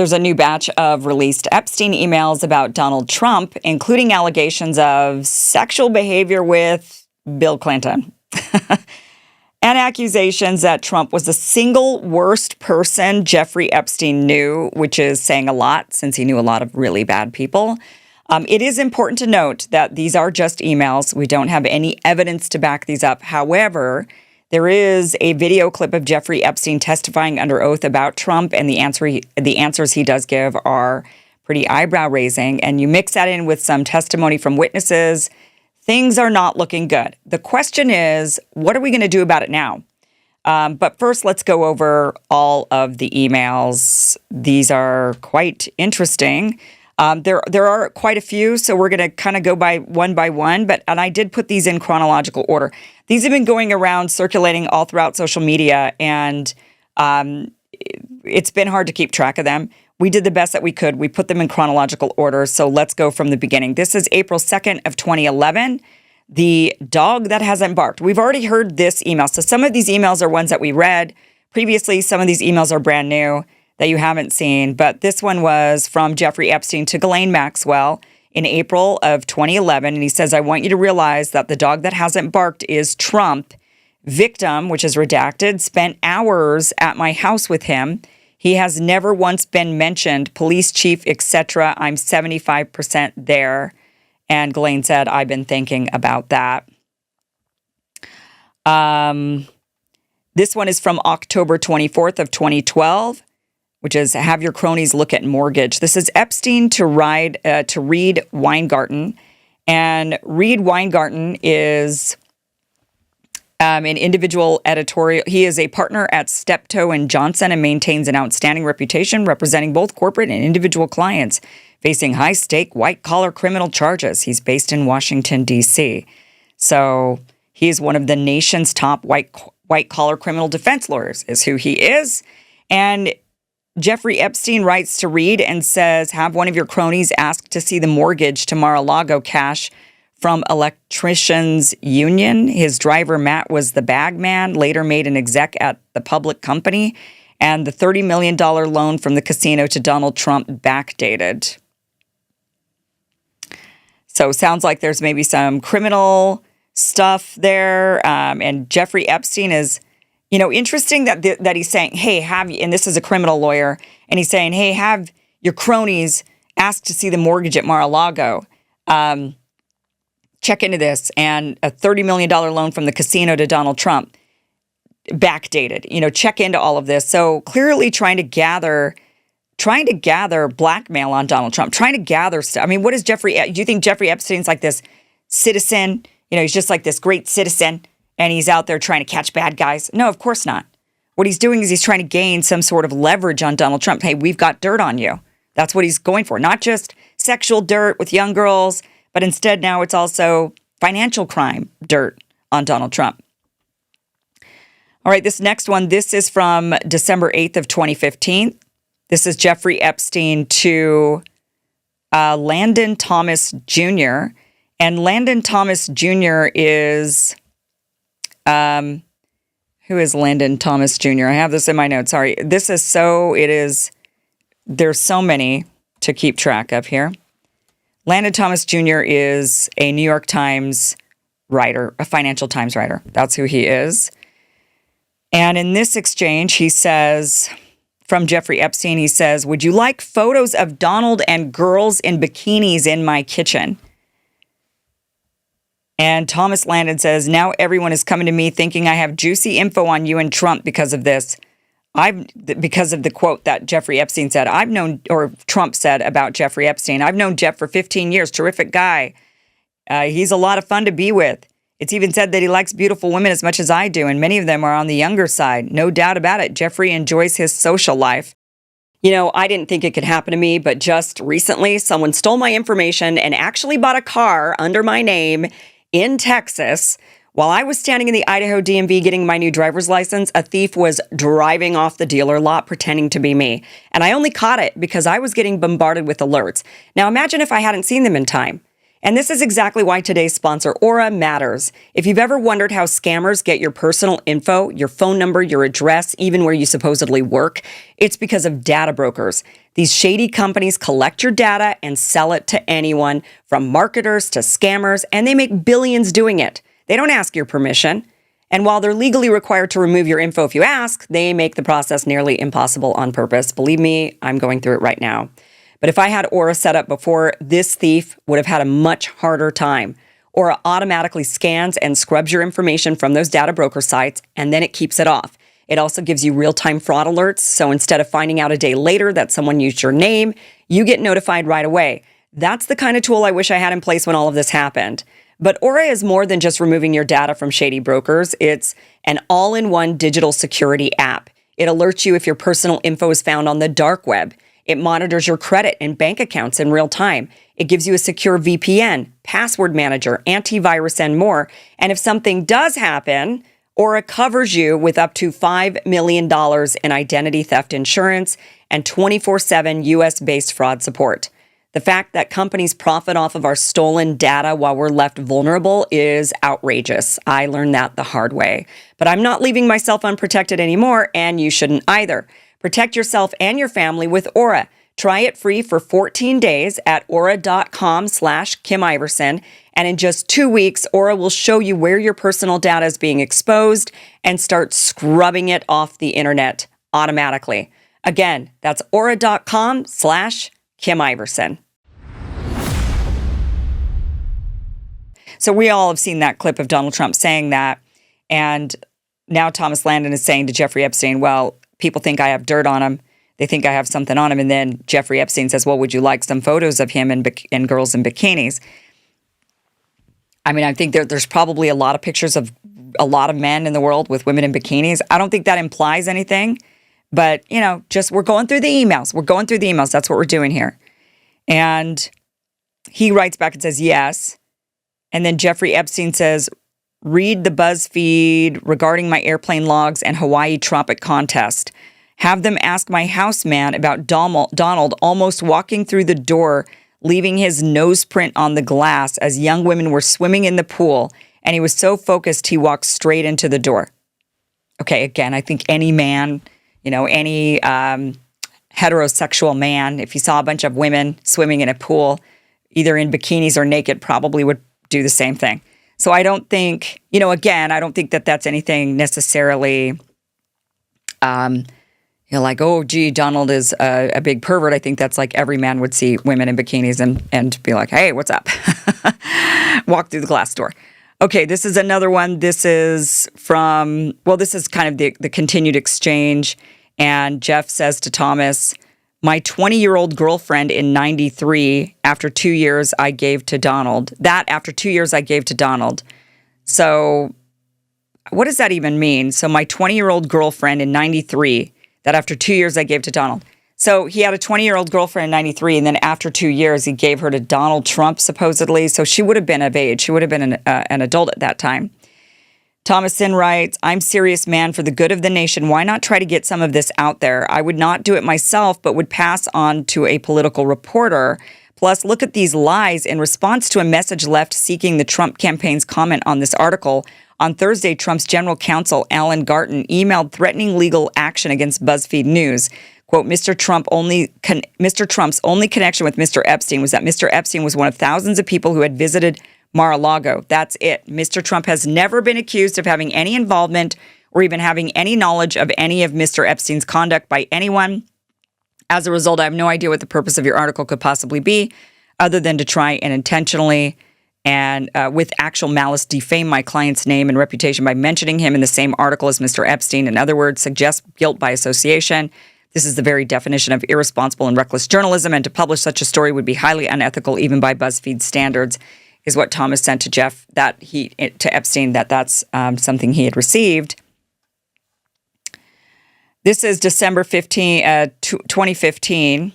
there's a new batch of released Epstein emails about Donald Trump, including allegations of sexual behavior with Bill Clinton. And accusations that Trump was the single worst person Jeffrey Epstein knew, which is saying a lot since he knew a lot of really bad people. It is important to note that these are just emails. We don't have any evidence to back these up. However, there is a video clip of Jeffrey Epstein testifying under oath about Trump, and the answers he does give are pretty eyebrow-raising. And you mix that in with some testimony from witnesses, things are not looking good. The question is, what are we going to do about it now? But first, let's go over all of the emails. These are quite interesting. There are quite a few, so we're going to kind of go by one, and I did put these in chronological order. These have been going around, circulating all throughout social media, and it's been hard to keep track of them. We did the best that we could. We put them in chronological order, so let's go from the beginning. This is April 2nd of 2011, the dog that hasn't barked. We've already heard this email, so some of these emails are ones that we read previously. Some of these emails are brand new that you haven't seen, but this one was from Jeffrey Epstein to Ghislaine Maxwell in April of 2011, and he says, I want you to realize that the dog that hasn't barked is Trump. Victim, which is redacted, spent hours at my house with him. He has never once been mentioned, police chief, etc. I'm 75% there. And Ghislaine said, I've been thinking about that. This one is from October 24th of 2012, which is have your cronies look at mortgage. This is Epstein to Reed Weingarten. And Reed Weingarten is an individual editorial. He is a partner at Steptoe and Johnson and maintains an outstanding reputation representing both corporate and individual clients facing high-stake, white-collar criminal charges. He's based in Washington, D.C. So he is one of the nation's top white-collar criminal defense lawyers, is who he is. And Jeffrey Epstein writes to Reed and says, have one of your cronies ask to see the mortgage to Mar-a-Lago cash from Electricians Union. His driver, Matt, was the bag man, later made an exec at the public company, and the $30 million loan from the casino to Donald Trump backdated. So sounds like there's maybe some criminal stuff there. And Jeffrey Epstein is, interesting that he's saying, hey, and this is a criminal lawyer, and he's saying, hey, have your cronies ask to see the mortgage at Mar-a-Lago. Check into this, and a $30 million loan from the casino to Donald Trump, backdated. Check into all of this. So clearly trying to gather blackmail on Donald Trump, trying to gather stuff. I mean, what is do you think Jeffrey Epstein's like this citizen? He's just like this great citizen, and he's out there trying to catch bad guys? No, of course not. What he's doing is he's trying to gain some sort of leverage on Donald Trump. Hey, we've got dirt on you. That's what he's going for. Not just sexual dirt with young girls, but instead now it's also financial crime dirt on Donald Trump. All right, this next one, this is from December 8th of 2015. This is Jeffrey Epstein to Landon Thomas Jr. And Landon Thomas Jr. is, who is Landon Thomas Jr.? I have this in my notes. Sorry. There's so many to keep track of here. Landon Thomas Jr. is a New York Times writer, a Financial Times writer. That's who he is. And in this exchange, he says, from Jeffrey Epstein, he says, would you like photos of Donald and girls in bikinis in my kitchen? And Thomas Landon says, now everyone is coming to me thinking I have juicy info on you and Trump because of this. Because of the quote that Jeffrey Epstein said. Trump said about Jeffrey Epstein. I've known Jeff for 15 years. Terrific guy. He's a lot of fun to be with. It's even said that he likes beautiful women as much as I do, and many of them are on the younger side. No doubt about it. Jeffrey enjoys his social life. I didn't think it could happen to me, but just recently, someone stole my information and actually bought a car under my name in Texas. While I was standing in the Idaho DMV getting my new driver's license, a thief was driving off the dealer lot pretending to be me. And I only caught it because I was getting bombarded with alerts. Now imagine if I hadn't seen them in time. And this is exactly why today's sponsor, Aura, matters. If you've ever wondered how scammers get your personal info, your phone number, your address, even where you supposedly work, it's because of data brokers. These shady companies collect your data and sell it to anyone, from marketers to scammers, and they make billions doing it. They don't ask your permission. And while they're legally required to remove your info if you ask, they make the process nearly impossible on purpose. Believe me, I'm going through it right now. But if I had Aura set up before, this thief would have had a much harder time. Aura automatically scans and scrubs your information from those data broker sites, and then it keeps it off. It also gives you real-time fraud alerts, so instead of finding out a day later that someone used your name, you get notified right away. That's the kind of tool I wish I had in place when all of this happened. But Aura is more than just removing your data from shady brokers. It's an all-in-one digital security app. It alerts you if your personal info is found on the dark web. It monitors your credit and bank accounts in real time. It gives you a secure VPN, password manager, antivirus, and more. And if something does happen, Aura covers you with up to $5 million in identity theft insurance and 24/7 US-based fraud support. The fact that companies profit off of our stolen data while we're left vulnerable is outrageous. I learned that the hard way. But I'm not leaving myself unprotected anymore, and you shouldn't either. Protect yourself and your family with Aura. Try it free for 14 days at aura.com/Kim Iverson. And in just 2 weeks, Aura will show you where your personal data is being exposed and start scrubbing it off the internet automatically. Again, that's aura.com/Kim Iverson. So we all have seen that clip of Donald Trump saying that. And now Thomas Landon is saying to Jeffrey Epstein, well, people think I have dirt on him. They think I have something on him. And then Jeffrey Epstein says, well, would you like some photos of him and girls in bikinis? I mean, I think there's probably a lot of pictures of a lot of men in the world with women in bikinis. I don't think that implies anything. But, just we're going through the emails. We're going through the emails. That's what we're doing here. And he writes back and says, yes. And then Jeffrey Epstein says, read the BuzzFeed regarding my airplane logs and Hawaii Tropic contest. Have them ask my houseman about Donald almost walking through the door, leaving his nose print on the glass as young women were swimming in the pool. And he was so focused, he walked straight into the door. Okay, again, I think any man, any heterosexual man, if he saw a bunch of women swimming in a pool, either in bikinis or naked, probably would do the same thing. So I don't think, I don't think that that's anything necessarily, like, oh, gee, Donald is a big pervert. I think that's like every man would see women in bikinis and be like, hey, what's up? Walk through the glass door. Okay, this is another one. This is this is kind of the continued exchange. And Jeff says to Thomas, my 20-year-old girlfriend in 93, after 2 years, I gave to Donald. After 2 years, I gave to Donald. So what does that even mean? So my 20-year-old girlfriend in 93, that after 2 years, I gave to Donald. So he had a 20-year-old girlfriend in 93, and then after 2 years, he gave her to Donald Trump, supposedly. So she would have been of age. She would have been an adult at that time. Thomason writes, I'm serious, man, for the good of the nation. Why not try to get some of this out there? I would not do it myself, but would pass on to a political reporter. Plus, look at these lies. In response to a message left seeking the Trump campaign's comment on this article, on Thursday, Trump's general counsel, Alan Garten, emailed threatening legal action against BuzzFeed News. Quote, Mr. Trump's only connection with Mr. Epstein was that Mr. Epstein was one of thousands of people who had visited Mar-a-Lago. That's it. Mr. Trump has never been accused of having any involvement or even having any knowledge of any of Mr. Epstein's conduct by anyone. As a result, I have no idea what the purpose of your article could possibly be, other than to try and intentionally and with actual malice defame my client's name and reputation by mentioning him in the same article as Mr. Epstein. In other words, suggest guilt by association. This is the very definition of irresponsible and reckless journalism, and to publish such a story would be highly unethical even by BuzzFeed standards, is what Thomas sent to Jeff, to Epstein, that's something he had received. This is December 2015.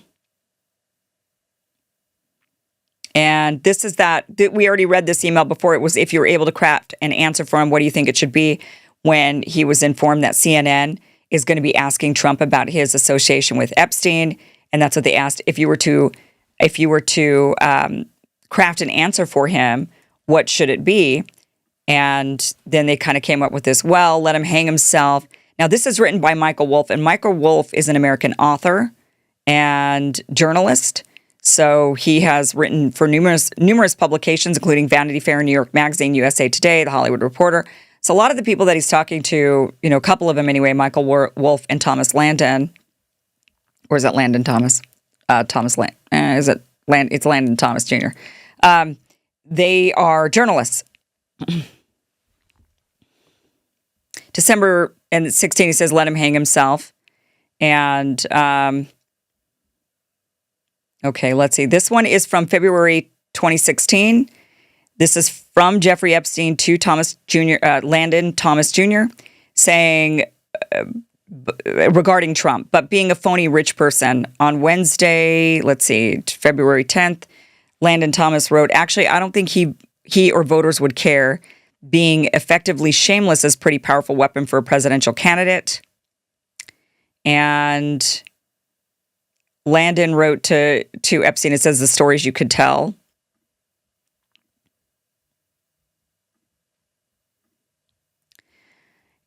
And this is that we already read this email before. It was if you were able to craft an answer for him, what do you think it should be, when he was informed that CNN is going to be asking Trump about his association with Epstein. And that's what they asked. If you were to craft an answer for him, what should it be? And then they kind of came up with this, well, let him hang himself. Now, this is written by Michael Wolff, and Michael Wolff is an American author, and journalist. So he has written for numerous publications, including Vanity Fair, New York Magazine, USA Today, The Hollywood Reporter. So a lot of the people that he's talking to, a couple of them anyway, Michael Wolff and Thomas Landon, or is that Landon Thomas? Thomas Landon. Is it Land? It's Landon Thomas Jr. They are journalists. December 16, he says, let him hang himself. And, okay, let's see. This one is from February 2016. This is from Jeffrey Epstein to Thomas Jr., Landon Thomas Jr., saying, regarding Trump, but being a phony rich person. On Wednesday, let's see, February 10th, Landon Thomas wrote, actually, I don't think he or voters would care. Being effectively shameless is a pretty powerful weapon for a presidential candidate. And Landon wrote to Epstein, it says the stories you could tell.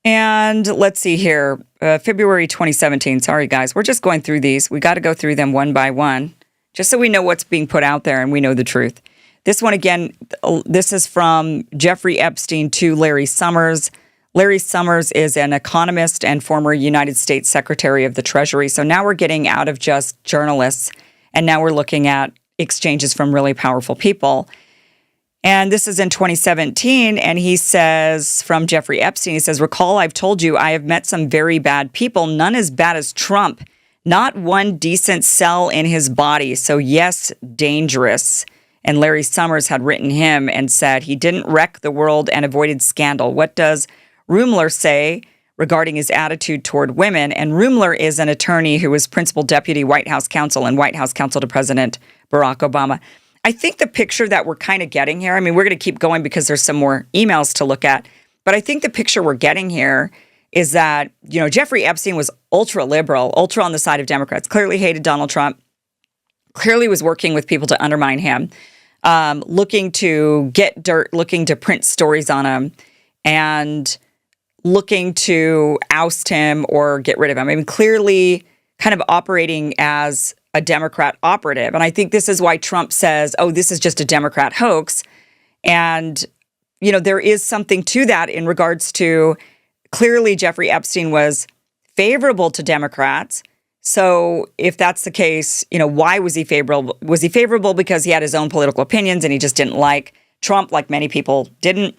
And let's see here, February 2017. Sorry, guys. We're just going through these. We got to go through them one by one, just so we know what's being put out there and we know the truth. This one, again, this is from Jeffrey Epstein to Larry Summers. Larry Summers is an economist and former United States Secretary of the Treasury. So now we're getting out of just journalists, and now we're looking at exchanges from really powerful people. And this is in 2017, and he says, from Jeffrey Epstein, he says, recall, I've told you I have met some very bad people, none as bad as Trump. Not one decent cell in his body. So yes, dangerous. And Larry Summers had written him and said he didn't wreck the world and avoided scandal. What does Rumler say regarding his attitude toward women? And Rumler is an attorney who was principal deputy White House counsel and White House counsel to President Barack Obama. I think the picture that we're kind of getting here, I mean, we're going to keep going because there's some more emails to look at, but I think the picture we're getting here is that, Jeffrey Epstein was ultra liberal, ultra on the side of Democrats, clearly hated Donald Trump, clearly was working with people to undermine him, looking to get dirt, looking to print stories on him, and looking to oust him or get rid of him. I mean, clearly kind of operating as a Democrat operative. And I think this is why Trump says, oh, this is just a Democrat hoax. And, there is something to that in regards to clearly Jeffrey Epstein was favorable to Democrats. So if that's the case, why was he favorable? Was he favorable because he had his own political opinions and he just didn't like Trump like many people didn't?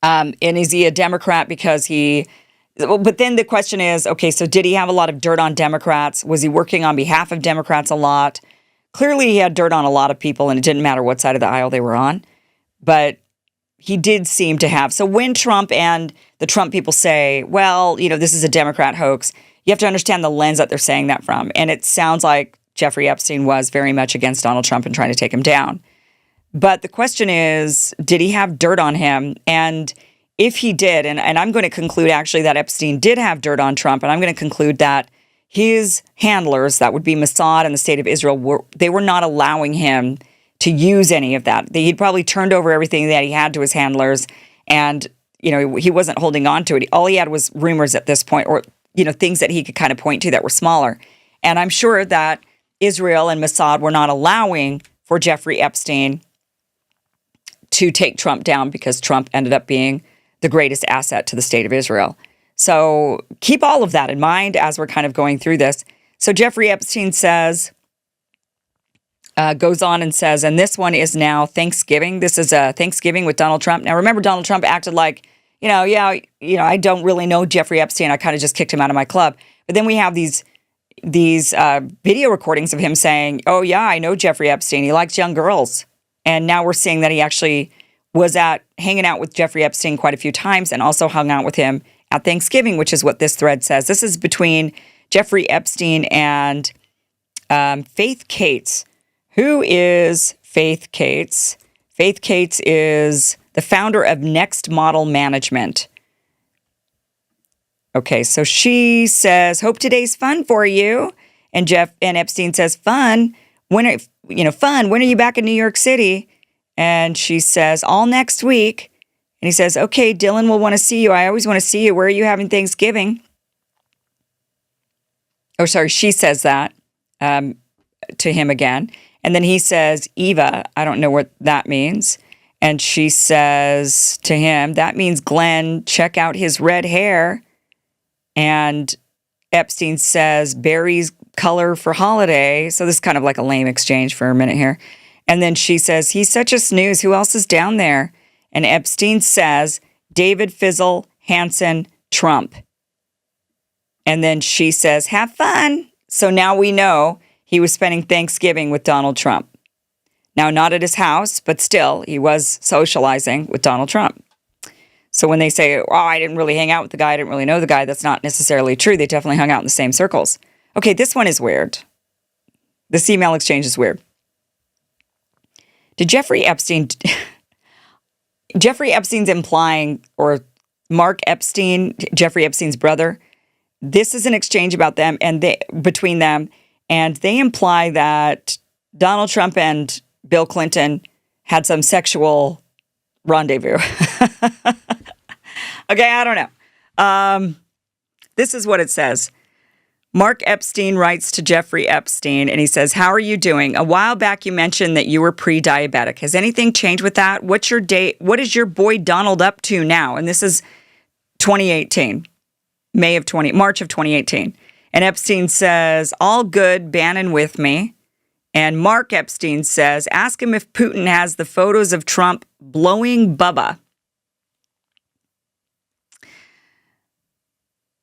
And is he a Democrat because but then the question is, okay, so did he have a lot of dirt on Democrats? Was he working on behalf of Democrats a lot? Clearly he had dirt on a lot of people and it didn't matter what side of the aisle they were on. But he did seem to have. So when Trump and the Trump people say, well, this is a Democrat hoax, you have to understand the lens that they're saying that from. And it sounds like Jeffrey Epstein was very much against Donald Trump and trying to take him down. But the question is, did he have dirt on him? And if he did, and I'm going to conclude actually that Epstein did have dirt on Trump, and I'm going to conclude that his handlers, that would be Mossad and the state of Israel, they were not allowing him to use any of that. He'd probably turned over everything that he had to his handlers, and he wasn't holding on to it. All he had was rumors at this point, or things that he could kind of point to that were smaller. And I'm sure that Israel and Mossad were not allowing for Jeffrey Epstein to take Trump down because Trump ended up being the greatest asset to the state of Israel. So keep all of that in mind as we're kind of going through this. So Jeffrey Epstein says, goes on and says, and this one is now Thanksgiving. This is Thanksgiving with Donald Trump. Now, remember, Donald Trump acted like, I don't really know Jeffrey Epstein. I kind of just kicked him out of my club. But then we have these video recordings of him saying, oh, yeah, I know Jeffrey Epstein. He likes young girls. And now we're seeing that he actually was hanging out with Jeffrey Epstein quite a few times and also hung out with him at Thanksgiving, which is what this thread says. This is between Jeffrey Epstein and Faith Cates. Who is Faith Cates? Faith Cates is the founder of Next Model Management. Okay, so she says, hope today's fun for you. And Epstein says, fun? When are you back in New York City? And she says, all next week. And he says, okay, Dylan will want to see you. I always want to see you. Where are you having Thanksgiving? Oh, sorry, she says that. to him again. And then he says, Eva, I don't know what that means. And she says to him, that means Glenn, check out his red hair. And Epstein says, berries color for holiday. So this is kind of like a lame exchange for a minute here. And then she says, he's such a snooze. Who else is down there? And Epstein says, David Fizzle, Hansen, Trump. And then she says, have fun. So now we know he was spending Thanksgiving with Donald Trump. Now, not at his house, but still, he was socializing with Donald Trump. So when they say, oh, I didn't really hang out with the guy, I didn't really know the guy, that's not necessarily true. They definitely hung out in the same circles. Okay, this one is weird. This email exchange is weird. Did Jeffrey Epstein's implying, or Mark Epstein, Jeffrey Epstein's brother, this is an exchange about them and between them, and they imply that Donald Trump and Bill Clinton had some sexual rendezvous. Okay, I don't know. This is what it says. Mark Epstein writes to Jeffrey Epstein, and he says, how are you doing? A while back, you mentioned that you were pre-diabetic. Has anything changed with that? What is your boy Donald up to now? And this is 2018, March of 2018. And Epstein says, all good, Bannon with me. And Mark Epstein says, ask him if Putin has the photos of Trump blowing Bubba.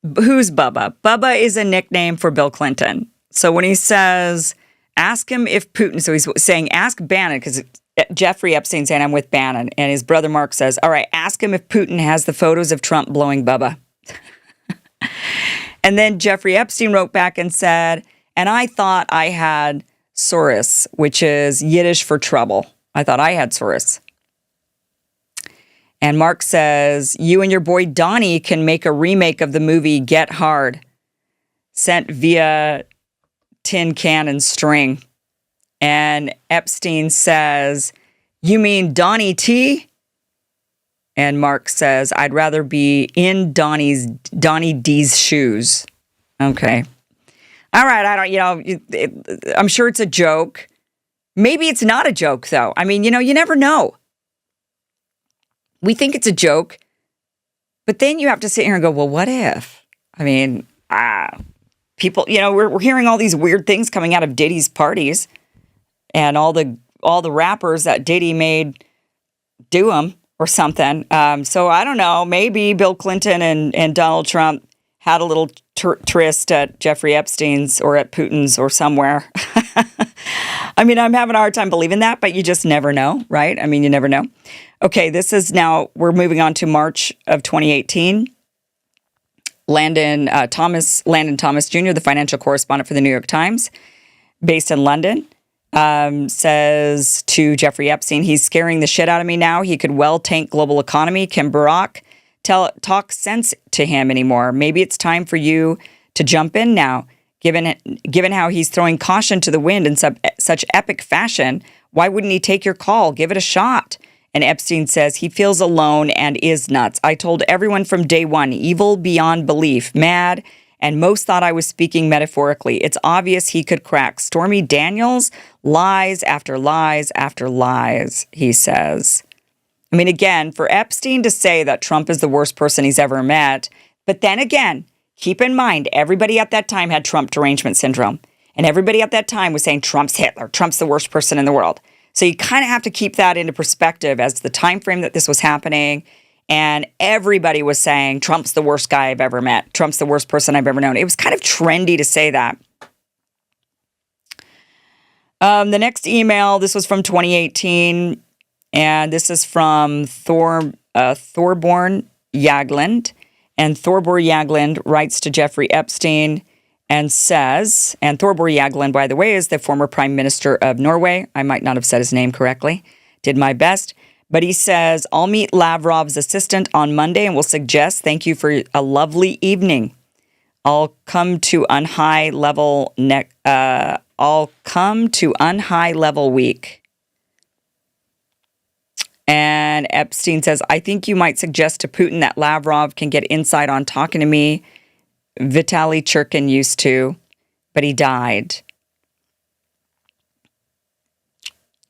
Who's Bubba? Bubba is a nickname for Bill Clinton. So when he says, ask him if Putin, so he's saying, ask Bannon, because Jeffrey Epstein saying, I'm with Bannon. And his brother Mark says, all right, ask him if Putin has the photos of Trump blowing Bubba. And then Jeffrey Epstein wrote back and said, and I thought I had Soros, which is Yiddish for trouble. I thought I had Soros. And Mark says, you and your boy Donnie can make a remake of the movie Get Hard, sent via tin can and string. And Epstein says, you mean Donnie T? And Mark says, I'd rather be in Donnie D's shoes. Okay. All right. I'm sure it's a joke. Maybe it's not a joke, though. I mean, you never know. We think it's a joke, but then you have to sit here and go, well, what if? I mean, people, we're hearing all these weird things coming out of Diddy's parties and all the rappers that Diddy made do them or something. So I don't know. Maybe Bill Clinton and Donald Trump had a little tryst at Jeffrey Epstein's or at Putin's or somewhere. I mean, I'm having a hard time believing that, but you just never know, right? I mean, you never know. Okay, we're moving on to March of 2018. Landon Thomas Jr., the financial correspondent for the New York Times, based in London, says to Jeffrey Epstein, he's scaring the shit out of me now. He could well tank global economy. Can Barack talk sense to him anymore? Maybe it's time for you to jump in now. Given how he's throwing caution to the wind in such epic fashion, why wouldn't he take your call? Give it a shot. And Epstein says he feels alone and is nuts. I told everyone from day one, evil beyond belief, mad, and most thought I was speaking metaphorically. It's obvious he could crack. Stormy Daniels, lies after lies after lies, he says. I mean, again, for Epstein to say that Trump is the worst person he's ever met, but then again, keep in mind, everybody at that time had Trump derangement syndrome. And everybody at that time was saying Trump's Hitler. Trump's the worst person in the world. So you kind of have to keep that into perspective as the time frame that this was happening. And everybody was saying Trump's the worst guy I've ever met. Trump's the worst person I've ever known. It was kind of trendy to say that. The next email, this was from 2018. And this is from Thorborn Jagland. And Thorborn Jagland writes to Jeffrey Epstein and says, and Thorborn Jagland, by the way, is the former prime minister of Norway. I might not have said his name correctly. Did my best. But he says, I'll meet Lavrov's assistant on Monday and will suggest thank you for a lovely evening. I'll come to unhigh level week. And Epstein says, I think you might suggest to Putin that Lavrov can get insight on talking to me. Vitaly Churkin used to, but he died.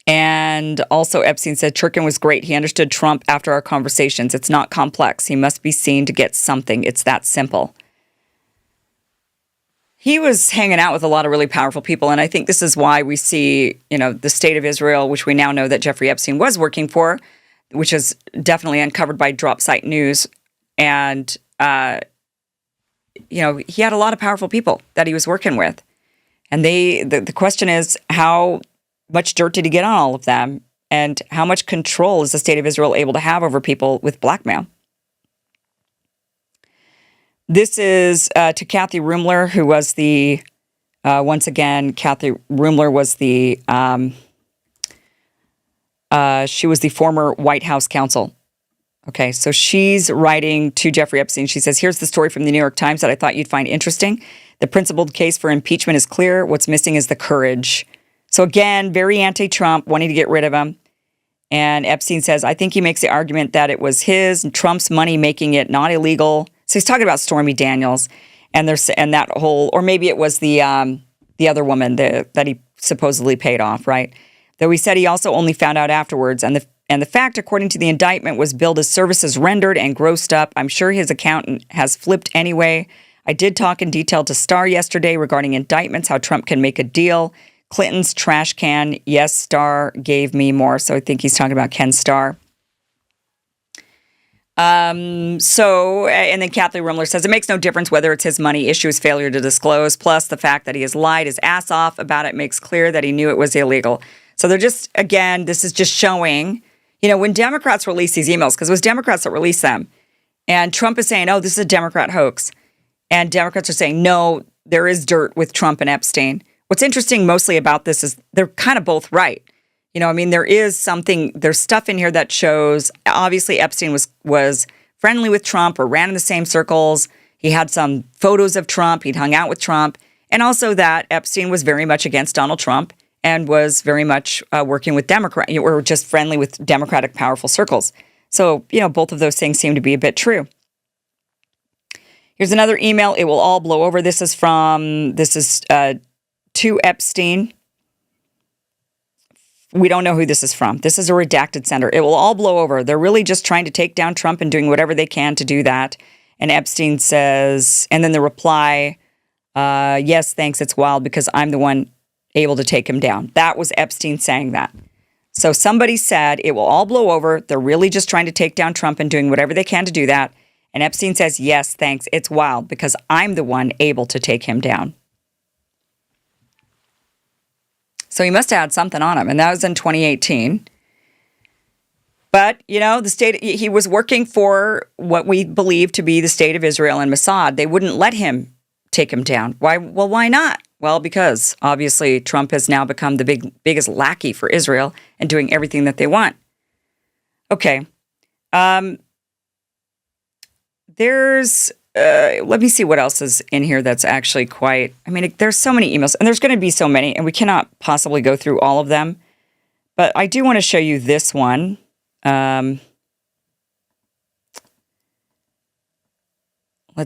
And also Epstein said, Turkin was great. He understood Trump after our conversations. It's not complex. He must be seen to get something. It's that simple. He was hanging out with a lot of really powerful people. And I think this is why we see, the state of Israel, which we now know that Jeffrey Epstein was working for, which is definitely uncovered by Drop Site News. And, he had a lot of powerful people that he was working with. And the question is, how much dirt did he get on all of them? And how much control is the state of Israel able to have over people with blackmail? This is to Kathy Rumler, who was once again, Kathy Rumler was she was the former White House counsel. Okay, so she's writing to Jeffrey Epstein. She says, here's the story from the New York Times that I thought you'd find interesting. The principled case for impeachment is clear. What's missing is the courage. So again, very anti-Trump, wanting to get rid of him. And Epstein says, I think he makes the argument that it was his and Trump's money making it not illegal. So he's talking about Stormy Daniels and that whole, or maybe it was the other woman that he supposedly paid off, right? Though he said he also only found out afterwards. And the fact, according to the indictment, was billed as services rendered and grossed up. I'm sure his accountant has flipped anyway. I did talk in detail to Starr yesterday regarding indictments, how Trump can make a deal. Clinton's trash can. Yes, Starr gave me more. So I think he's talking about Ken Starr. And then Kathy Rumler says, it makes no difference whether it's his money, issue his failure to disclose. Plus, the fact that he has lied his ass off about it makes clear that he knew it was illegal. So they're just, again, this is just showing, when Democrats release these emails, because it was Democrats that released them, and Trump is saying, oh, this is a Democrat hoax. And Democrats are saying, no, there is dirt with Trump and Epstein. What's interesting mostly about this is they're kind of both right. There's stuff in here that shows, obviously Epstein was friendly with Trump or ran in the same circles. He had some photos of Trump. He'd hung out with Trump. And also that Epstein was very much against Donald Trump and was very much working with Democrat or just friendly with Democratic powerful circles. So, both of those things seem to be a bit true. Here's another email. It will all blow over. This is to Epstein. We don't know who this is from. This is a redacted sender. It will all blow over. They're really just trying to take down Trump and doing whatever they can to do that. And Epstein says, and then the reply, yes, thanks, it's wild because I'm the one able to take him down. That was Epstein saying that. So somebody said, it will all blow over. They're really just trying to take down Trump and doing whatever they can to do that. And Epstein says, yes, thanks, it's wild because I'm the one able to take him down. So he must have had something on him, and that was in 2018. But, he was working for what we believe to be the state of Israel and Mossad. They wouldn't let him take him down. Why? Well, why not? Well, because obviously Trump has now become the biggest lackey for Israel and doing everything that they want. Okay. Let me see what else is in here that's actually there's so many emails, and there's going to be so many, and we cannot possibly go through all of them. But I do want to show you this one. Let's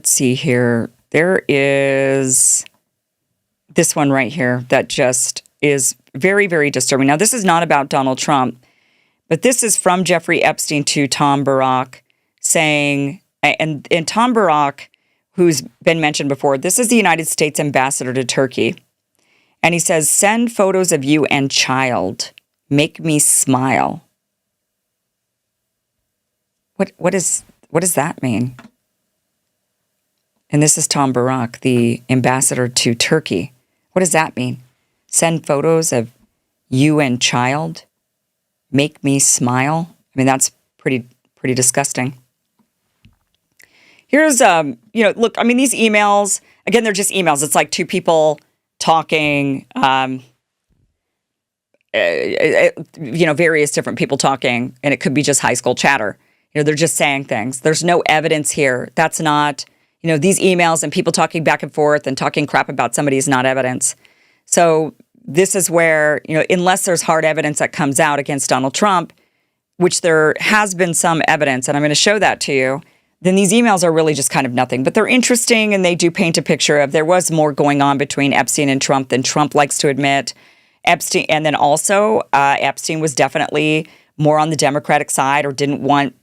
see here. There is this one right here that just is very, very disturbing. Now, this is not about Donald Trump, but this is from Jeffrey Epstein to Tom Barak saying, and Tom Barak, who's been mentioned before, this is the United States ambassador to Turkey. And he says, send photos of you and child. Make me smile. What does that mean? And this is Tom Barak, the ambassador to Turkey. What does that mean? Send photos of you and child. Make me smile. That's pretty disgusting. Here's, look, these emails, again, they're just emails. It's like two people talking, various different people talking, and it could be just high school chatter. They're just saying things. There's no evidence here. That's not, these emails and people talking back and forth and talking crap about somebody is not evidence. So this is where, unless there's hard evidence that comes out against Donald Trump, which there has been some evidence, and I'm going to show that to you, then these emails are really just kind of nothing. But they're interesting, and they do paint a picture of there was more going on between Epstein and Trump than Trump likes to admit. Epstein, and then also Epstein was definitely more on the Democratic side, or didn't want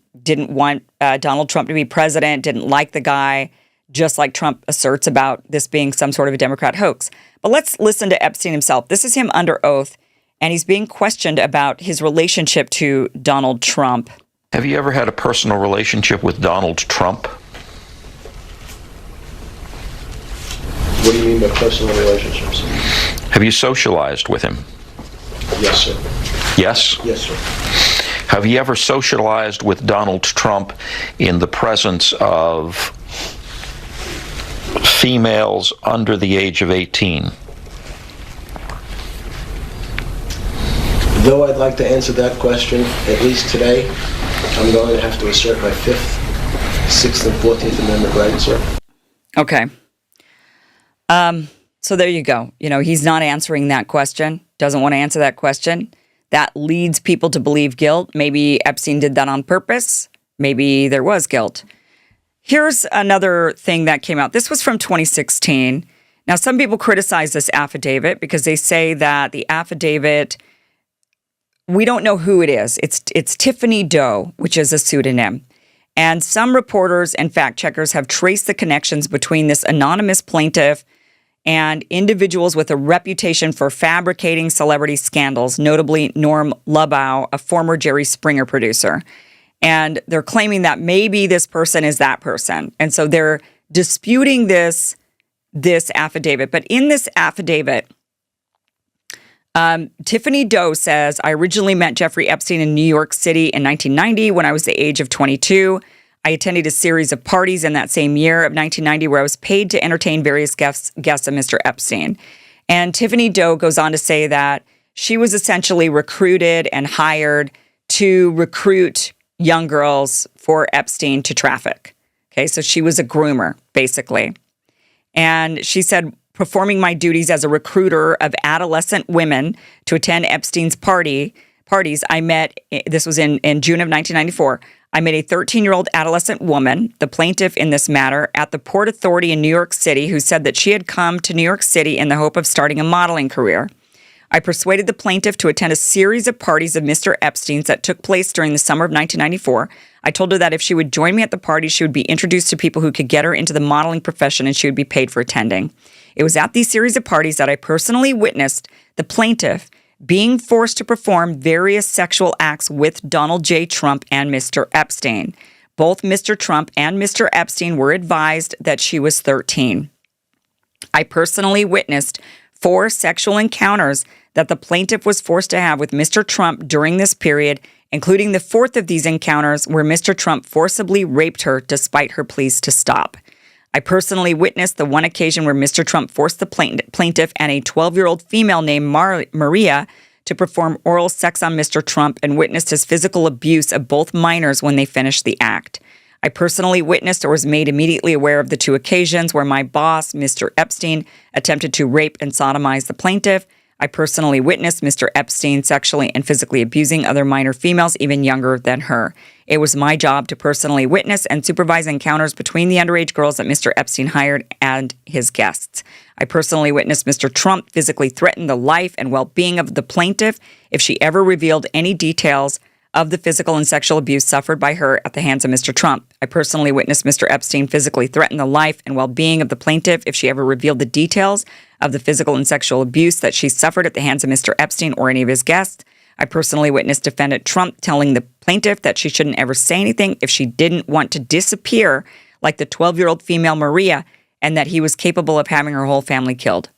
Donald Trump to be president, didn't like the guy, just like Trump asserts about this being some sort of a Democrat hoax. But let's listen to Epstein himself. This is him under oath, and he's being questioned about his relationship to Donald Trump. Have you ever had a personal relationship with Donald Trump? What do you mean by personal relationships? Have you socialized with him? Yes, sir. Yes? Yes, sir. Have you ever socialized with Donald Trump in the presence of females under the age of 18? Though I'd like to answer that question, at least today, I'm going to have to assert my 5th, 6th, and 14th Amendment rights, sir. Okay. So there you go. He's not answering that question, doesn't want to answer that question. That leads people to believe guilt. Maybe Epstein did that on purpose. Maybe there was guilt. Here's another thing that came out. This was from 2016. Now, some people criticize this affidavit because they say that the affidavit, we don't know who it is. It's Tiffany Doe, which is a pseudonym. And some reporters and fact checkers have traced the connections between this anonymous plaintiff and individuals with a reputation for fabricating celebrity scandals, notably Norm Lubow, a former Jerry Springer producer. And they're claiming that maybe this person is that person. And so they're disputing this affidavit. But in this affidavit, Tiffany Doe says, I originally met Jeffrey Epstein in New York City in 1990 when I was the age of 22. I attended a series of parties in that same year of 1990 where I was paid to entertain various guests of Mr. Epstein. And Tiffany Doe goes on to say that she was essentially recruited and hired to recruit young girls for Epstein to traffic. Okay, so she was a groomer, basically. And she said, performing my duties as a recruiter of adolescent women to attend Epstein's parties, I met, this was in June of 1994, I met a 13-year-old adolescent woman, the plaintiff in this matter, at the Port Authority in New York City, who said that she had come to New York City in the hope of starting a modeling career. I persuaded the plaintiff to attend a series of parties of Mr. Epstein's that took place during the summer of 1994. I told her that if she would join me at the party, she would be introduced to people who could get her into the modeling profession and she would be paid for attending. It was at these series of parties that I personally witnessed the plaintiff being forced to perform various sexual acts with Donald J. Trump and Mr. Epstein. Both Mr. Trump and Mr. Epstein were advised that she was 13. I personally witnessed 4 sexual encounters that the plaintiff was forced to have with Mr. Trump during this period, including the 4th of these encounters where Mr. Trump forcibly raped her despite her pleas to stop. I personally witnessed the one occasion where Mr. Trump forced the plaintiff and a 12-year-old female named Maria to perform oral sex on Mr. Trump and witnessed his physical abuse of both minors when they finished the act. I personally witnessed or was made immediately aware of the 2 occasions where my boss, Mr. Epstein, attempted to rape and sodomize the plaintiff. I personally witnessed Mr. Epstein sexually and physically abusing other minor females, even younger than her. It was my job to personally witness and supervise encounters between the underage girls that Mr. Epstein hired and his guests. I personally witnessed Mr. Trump physically threaten the life and well-being of the plaintiff if she ever revealed any details of the physical and sexual abuse suffered by her at the hands of Mr. Trump. I personally witnessed Mr. Epstein physically threaten the life and well-being of the plaintiff if she ever revealed the details of the physical and sexual abuse that she suffered at the hands of Mr. Epstein or any of his guests. I personally witnessed defendant Trump telling the plaintiff that she shouldn't ever say anything if she didn't want to disappear like the 12-year-old female Maria, and that he was capable of having her whole family killed.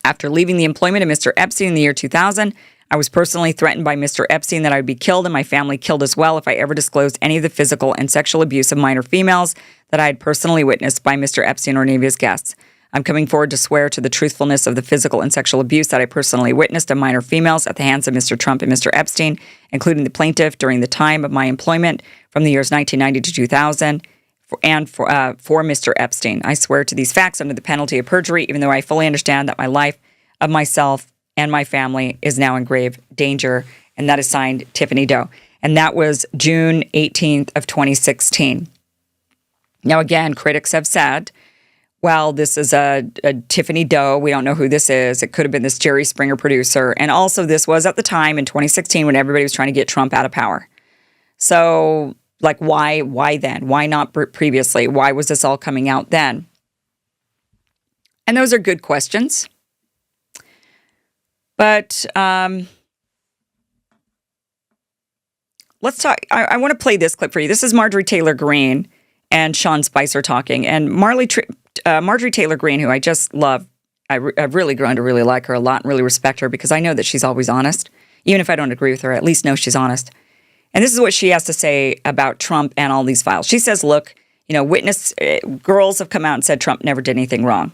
After leaving the employment of Mr. Epstein in the year 2000, I was personally threatened by Mr. Epstein that I would be killed and my family killed as well if I ever disclosed any of the physical and sexual abuse of minor females that I had personally witnessed by Mr. Epstein or any of his guests. I'm coming forward to swear to the truthfulness of the physical and sexual abuse that I personally witnessed of minor females at the hands of Mr. Trump and Mr. Epstein, including the plaintiff during the time of my employment from the years 1990 to 2000, for Mr. Epstein. I swear to these facts under the penalty of perjury, even though I fully understand that my life of myself and my family is now in grave danger. And that is signed Tiffany Doe. And that was June 18th of 2016. Now, again, critics have said, well, this is a Tiffany Doe. We don't know who this is. It could have been this Jerry Springer producer. And also this was at the time in 2016 when everybody was trying to get Trump out of power. So like, why then? Why not previously? Why was this all coming out then? And those are good questions. But let's talk. I want to play this clip for you. This is Marjorie Taylor Greene and Sean Spicer talking. And Marjorie Taylor Greene, who I just love, I've really grown to really like her a lot and really respect her because I know that she's always honest. Even if I don't agree with her, I at least know she's honest. And this is what she has to say about Trump and all these files. She says, look, girls have come out and said Trump never did anything wrong.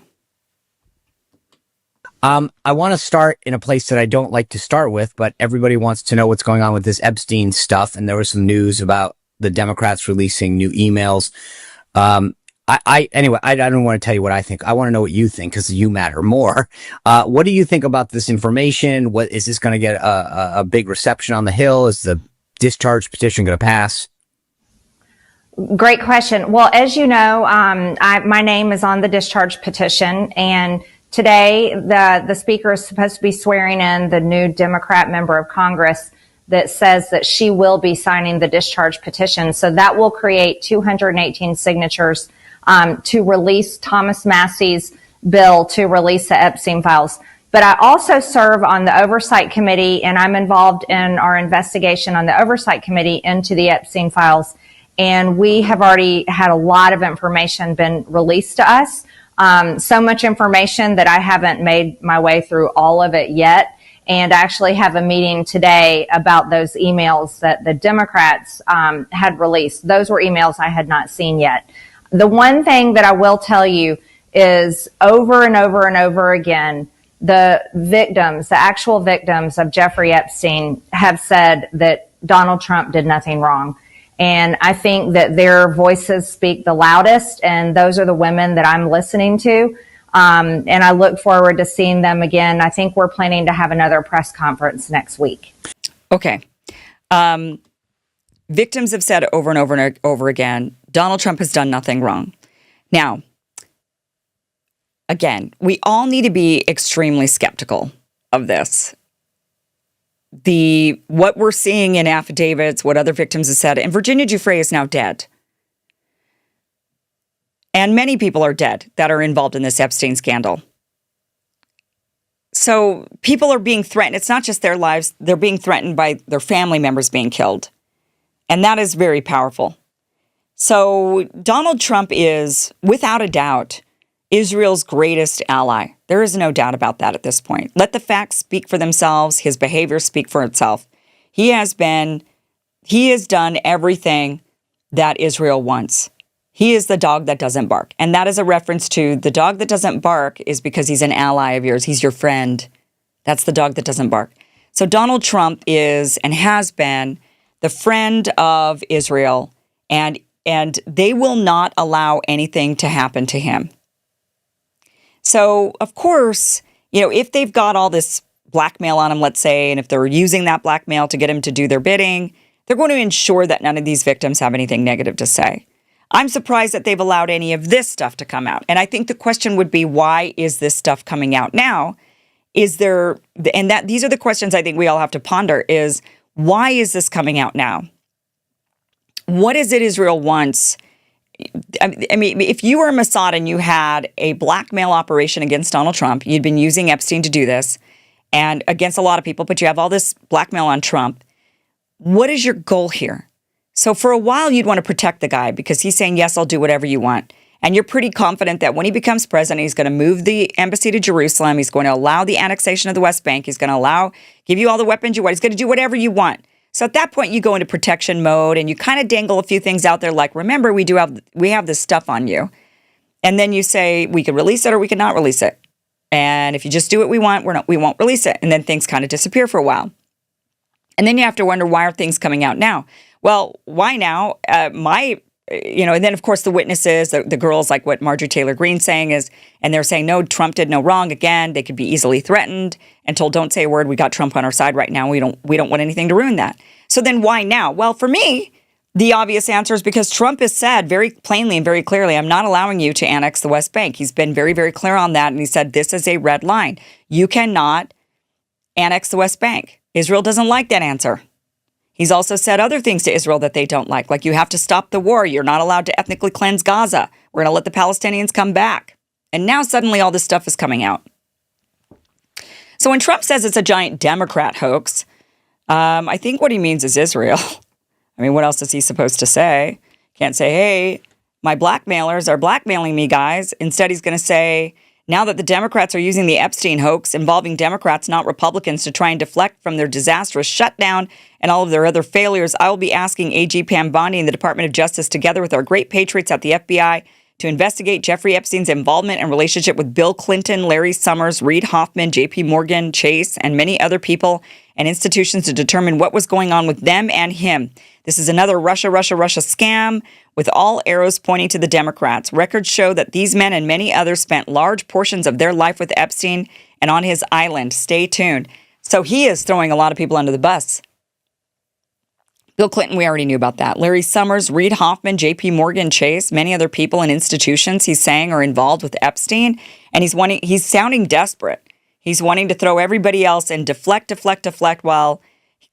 I want to start in a place that I don't like to start with, but everybody wants to know what's going on with this Epstein stuff. And there was some news about the Democrats releasing new emails. Anyway, I don't want to tell you what I think. I want to know what you think because you matter more. What do you think about this information? What is this going to get a big reception on the Hill? Is the discharge petition going to pass? Great question. Well, as you know, my name is on the discharge petition, and today the speaker is supposed to be swearing in the new Democrat member of Congress that says that she will be signing the discharge petition. So that will create 218 signatures to release Thomas Massey's bill to release the Epstein files. But I also serve on the Oversight Committee, and I'm involved in our investigation on the Oversight Committee into the Epstein files. And we have already had a lot of information been released to us. So much information that I haven't made my way through all of it yet. And I actually have a meeting today about those emails that the Democrats had released. Those were emails I had not seen yet. The one thing that I will tell you is over and over and over again, the victims, the actual victims of Jeffrey Epstein have said that Donald Trump did nothing wrong. And I think that their voices speak the loudest, and those are the women that I'm listening to. And I look forward to seeing them again. I think we're planning to have another press conference next week. Okay. Victims have said over and over and over again, Donald Trump has done nothing wrong. Now, again, we all need to be extremely skeptical of this. What we're seeing in affidavits, what other victims have said, and Virginia Giuffre is now dead. And many people are dead that are involved in this Epstein scandal. So people are being threatened. It's not just their lives. They're being threatened by their family members being killed. And that is very powerful. So Donald Trump is, without a doubt, Israel's greatest ally. There is no doubt about that at this point. Let the facts speak for themselves. His behavior speak for itself. He has done everything that Israel wants. He is the dog that doesn't bark. And that is a reference to the dog that doesn't bark is because he's an ally of yours. He's your friend. That's the dog that doesn't bark. So Donald Trump is and has been the friend of Israel, and they will not allow anything to happen to him. So, of course, if they've got all this blackmail on him, let's say, and if they're using that blackmail to get him to do their bidding, they're going to ensure that none of these victims have anything negative to say. I'm surprised that they've allowed any of this stuff to come out. And I think the question would be, why is this stuff coming out now? These are the questions I think we all have to ponder is, why is this coming out now? What is it Israel wants? I mean, if you were Mossad and you had a blackmail operation against Donald Trump, you'd been using Epstein to do this, and against a lot of people, but you have all this blackmail on Trump. What is your goal here? So for a while, you'd want to protect the guy because he's saying, yes, I'll do whatever you want. And you're pretty confident that when he becomes president, he's going to move the embassy to Jerusalem. He's going to allow the annexation of the West Bank. He's going to give you all the weapons you want. He's going to do whatever you want. So at that point, you go into protection mode and you kind of dangle a few things out there like, remember, we have this stuff on you. And then you say, we could release it or we could not release it. And if you just do what we want, we won't release it. And then things kind of disappear for a while. And then you have to wonder, why are things coming out now? Well, why now? And then, of course, the witnesses, the girls, like what Marjorie Taylor Greene's saying is, and they're saying, no, Trump did no wrong. Again, they could be easily threatened and told, don't say a word. We got Trump on our side right now. We don't want anything to ruin that. So then why now? Well, for me, The obvious answer is because Trump has said very plainly and very clearly, I'm not allowing you to annex the West Bank. He's been very, very clear on that. And he said, this is a red line. You cannot annex the West Bank. Israel doesn't like that answer. He's also said other things to Israel that they don't like you have to stop the war. You're not allowed to ethnically cleanse Gaza. We're going to let the Palestinians come back. And now suddenly all this stuff is coming out. So when Trump says it's a giant Democrat hoax, I think what he means is Israel. I mean, what else is he supposed to say? Can't say, hey, my blackmailers are blackmailing me, guys. Instead, he's going to say, now that the Democrats are using the Epstein hoax involving Democrats, not Republicans, to try and deflect from their disastrous shutdown and all of their other failures, I will be asking AG Pam Bondi and the Department of Justice, together with our great patriots at the FBI, to investigate Jeffrey Epstein's involvement and relationship with Bill Clinton, Larry Summers, Reid Hoffman, JP Morgan, Chase, and many other people and institutions to determine what was going on with them and him. This is another Russia scam with all arrows pointing to the Democrats. Records show that these men and many others spent large portions of their life with Epstein and on his island. Stay tuned. So he is throwing a lot of people under the bus. Bill Clinton, we already knew about that. Larry Summers, Reid Hoffman, JP Morgan, Chase, many other people and institutions he's saying are involved with Epstein. And he's sounding desperate. He's wanting to throw everybody else and deflect while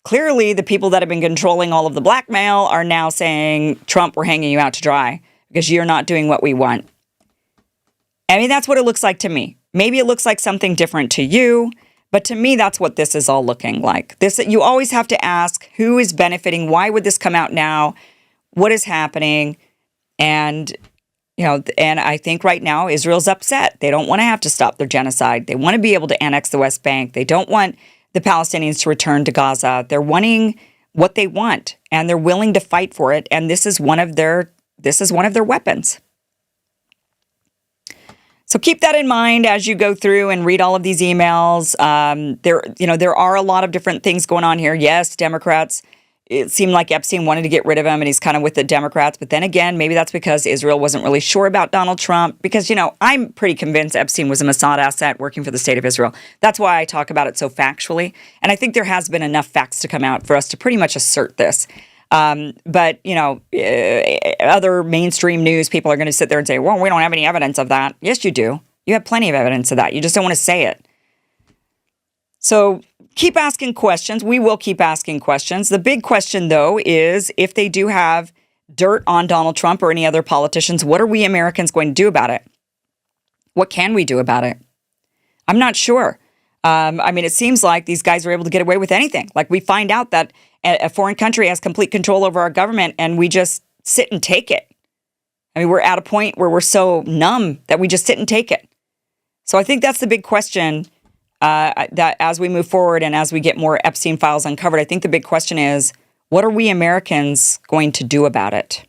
clearly the people that have been controlling all of the blackmail are now saying, Trump, we're hanging you out to dry because you're not doing what we want. I mean, that's what it looks like to me. Maybe it looks like something different to you, but to me, that's what this is all looking like. You always have to ask who is benefiting. Why would this come out now? What is happening? And and I think right now Israel's upset. They don't want to have to stop their genocide. They want to be able to annex the West Bank. They don't want the Palestinians to return to Gaza. They're wanting what they want, and they're willing to fight for it. And this is one of their weapons. So keep that in mind as you go through and read all of these emails. There are a lot of different things going on here. Yes, Democrats. It seemed like Epstein wanted to get rid of him, and he's kind of with the Democrats. But then again, maybe that's because Israel wasn't really sure about Donald Trump. Because, I'm pretty convinced Epstein was a Mossad asset working for the state of Israel. That's why I talk about it so factually. And I think there has been enough facts to come out for us to pretty much assert this. But other mainstream news people are going to sit there and say, well, we don't have any evidence of that. Yes, you do. You have plenty of evidence of that. You just don't want to say it. So keep asking questions. We will keep asking questions. The big question, though, is if they do have dirt on Donald Trump or any other politicians, what are we Americans going to do about it? What can we do about it? I'm not sure. It seems like these guys are able to get away with anything. Like we find out that a foreign country has complete control over our government and we just sit and take it. We're at a point where we're so numb that we just sit and take it. So I think that's the big question. That as we move forward and as we get more Epstein files uncovered, I think the big question is, what are we Americans going to do about it?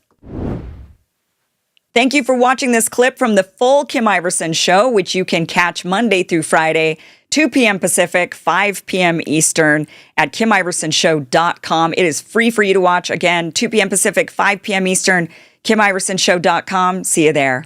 Thank you for watching this clip from the full Kim Iverson Show, which you can catch Monday through Friday, 2 p.m. Pacific, 5 p.m. Eastern at KimIversonShow.com. It is free for you to watch. Again, 2 p.m. Pacific, 5 p.m. Eastern, KimIversonShow.com. See you there.